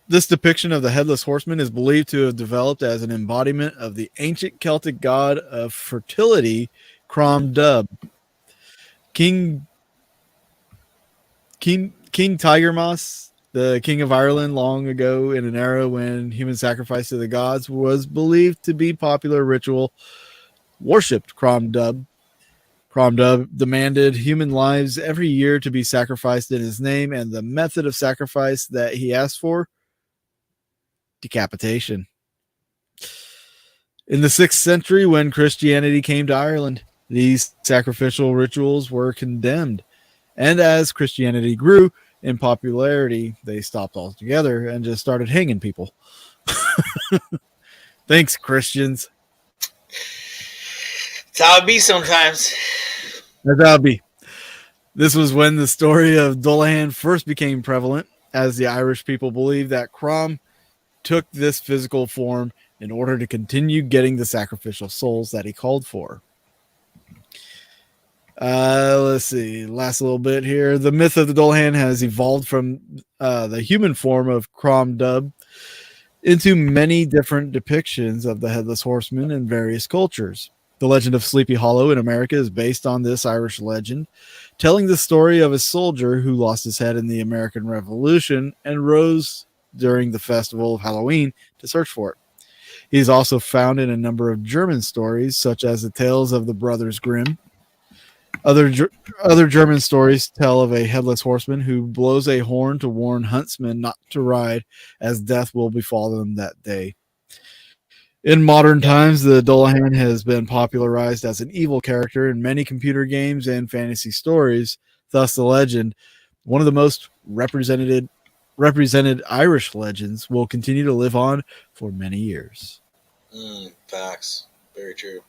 This depiction of the Headless Horseman is believed to have developed as an embodiment of the ancient Celtic god of fertility, Crom Dubh. King Tigermas, the king of Ireland long ago in an era when human sacrifice to the gods was believed to be popular ritual, worshipped Crom Dubh. Crom Dubh demanded human lives every year to be sacrificed in his name, and the method of sacrifice that he asked for, decapitation. In the 6th century, when Christianity came to Ireland, these sacrificial rituals were condemned. And as Christianity grew in popularity, they stopped altogether and just started hanging people. Thanks, Christians. That's how it be sometimes. That's how it be. This was when the story of Dullahan first became prevalent, as the Irish people believed that Crom took this physical form in order to continue getting the sacrificial souls that he called for. Let's see. Last little bit here. The myth of the Dullahan has evolved from the human form of Crom Dubh into many different depictions of the Headless Horseman in various cultures. The legend of Sleepy Hollow in America is based on this Irish legend, telling the story of a soldier who lost his head in the American Revolution and rose during the festival of Halloween to search for it. He is also found in a number of German stories, such as the tales of the Brothers Grimm. Other German stories tell of a headless horseman who blows a horn to warn huntsmen not to ride, as death will befall them that day. In modern times, the Dullahan has been popularized as an evil character in many computer games and fantasy stories. Thus, the legend, one of the most represented Irish legends, will continue to live on for many years. Facts. Very true.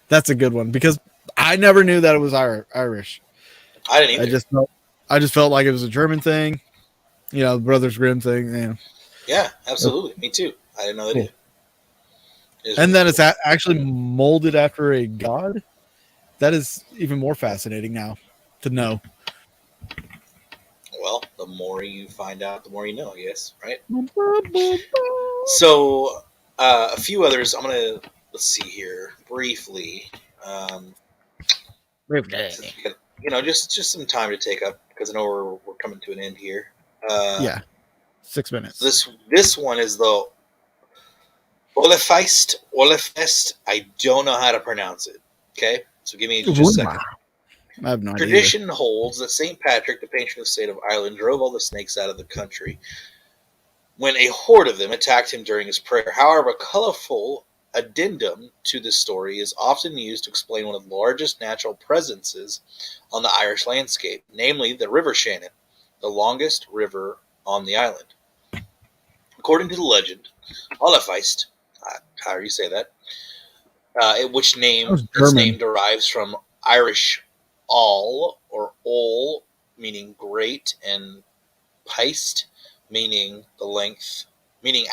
That's a good one because I never knew that it was Irish. I didn't either. I just felt like it was a German thing, the Brothers Grimm thing. Yeah, absolutely. Me too. I didn't know that either. And then it's actually molded after a god. That is even more fascinating now to know. Well, the more you find out, the more you know, I guess, right? So, a few others. Let's see here briefly. Just some time to take up because I know we're coming to an end here. 6 minutes. This one is the Olefest. I don't know how to pronounce it. Okay, so give me just a second. I have no idea. Tradition holds that St. Patrick, the patron saint of Ireland, drove all the snakes out of the country when a horde of them attacked him during his prayer. However, a colorful addendum to this story is often used to explain one of the largest natural presences on the Irish landscape, namely the River Shannon, the longest river on the island. According to the legend, Olafeist, however you say that, which was its German. name derives from Irish all or ol, meaning great, and peist, meaning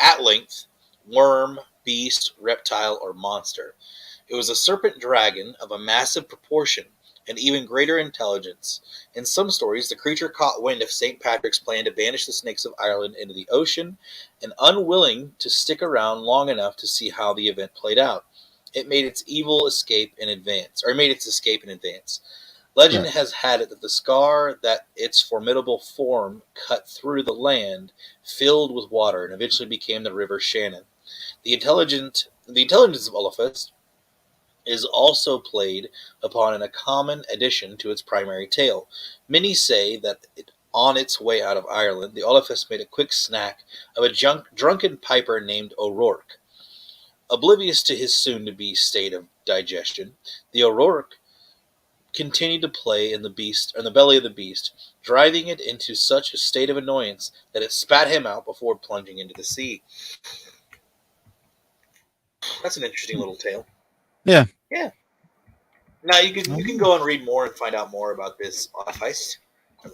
at length, worm, beast, reptile, or monster. It was a serpent dragon of a massive proportion and even greater intelligence. In some stories, the creature caught wind of St. Patrick's plan to banish the snakes of Ireland into the ocean, and unwilling to stick around long enough to see how the event played out, it made its escape in advance. Legend Right. has had it that the scar that its formidable form cut through the land filled with water and eventually became the River Shannon. The intelligence of Olafist is also played upon in a common addition to its primary tale. Many say that on its way out of Ireland, the Olafist made a quick snack of a drunken piper named O'Rourke. Oblivious to his soon-to-be state of digestion, the O'Rourke continued to play in the belly of the beast, driving it into such a state of annoyance that it spat him out before plunging into the sea. That's an interesting little tale. Yeah. Yeah. Now you can go and read more and find out more about this Olafeist,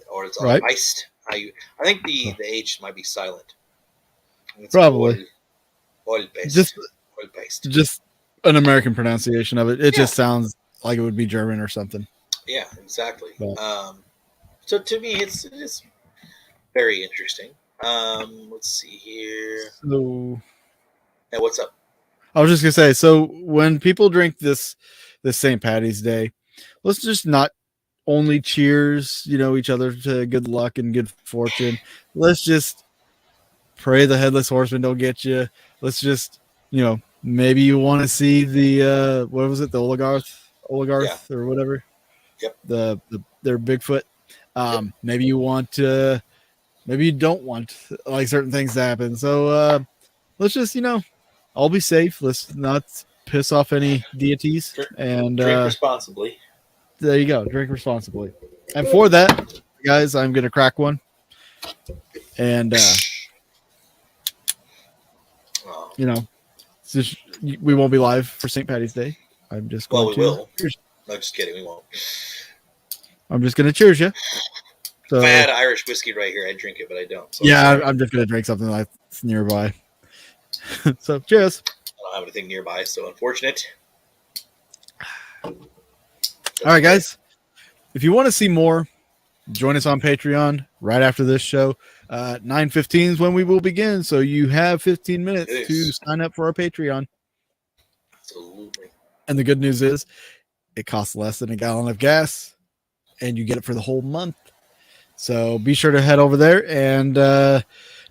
or it's Right. Olafeist. I think the H might be silent. It's Probably. Olfeist. Just an American pronunciation of it. It Yeah. just sounds like it would be German or something. Yeah, exactly. But- So to me, it is very interesting. Let's see here. So Hey, what's up? I was just gonna say, so when people drink this St. Patty's Day, let's just not only cheers, each other to good luck and good fortune. Let's just pray the headless horseman don't get you. Let's just, maybe you want to see the what was it, the oligarch or whatever. Yep. Their Bigfoot. Maybe you want to, maybe you don't want like certain things to happen. So let's just, all be safe. Let's not piss off any deities. And Drink responsibly. there you go. Drink responsibly. And for that, guys, I'm gonna crack one. And Oh, it's just, we won't be live for St. Patty's Day. I'm just going well, we to. will. No, just kidding. We won't. I'm just gonna cheers you. So If I had Irish whiskey right here, I'd drink it, but I don't. So yeah, I'm just gonna drink something that's nearby. So cheers. I don't have anything nearby, so unfortunate. All right, guys. If you want to see more, join us on Patreon right after this show. 9:15 is when we will begin. So you have 15 minutes Yes. to sign up for our Patreon. Absolutely. And the good news is it costs less than a gallon of gas and you get it for the whole month. So be sure to head over there. And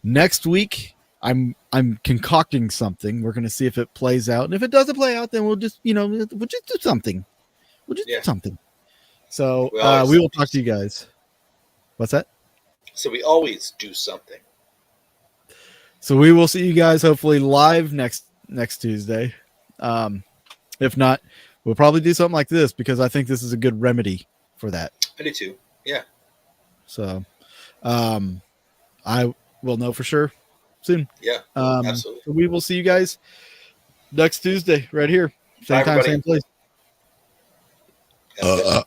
next week, I'm concocting something. We're going to see if it plays out. And if it doesn't play out, then we'll just do something. We'll just do something. So we will talk to you guys. What's that? So we always do something. So we will see you guys hopefully live next Tuesday. If not, we'll probably do something like this because I think this is a good remedy for that. I do too. Yeah. So I will know for sure soon. Yeah. Absolutely. So we will see you guys next Tuesday right here. Same Bye, time, everybody. same place. Have a good-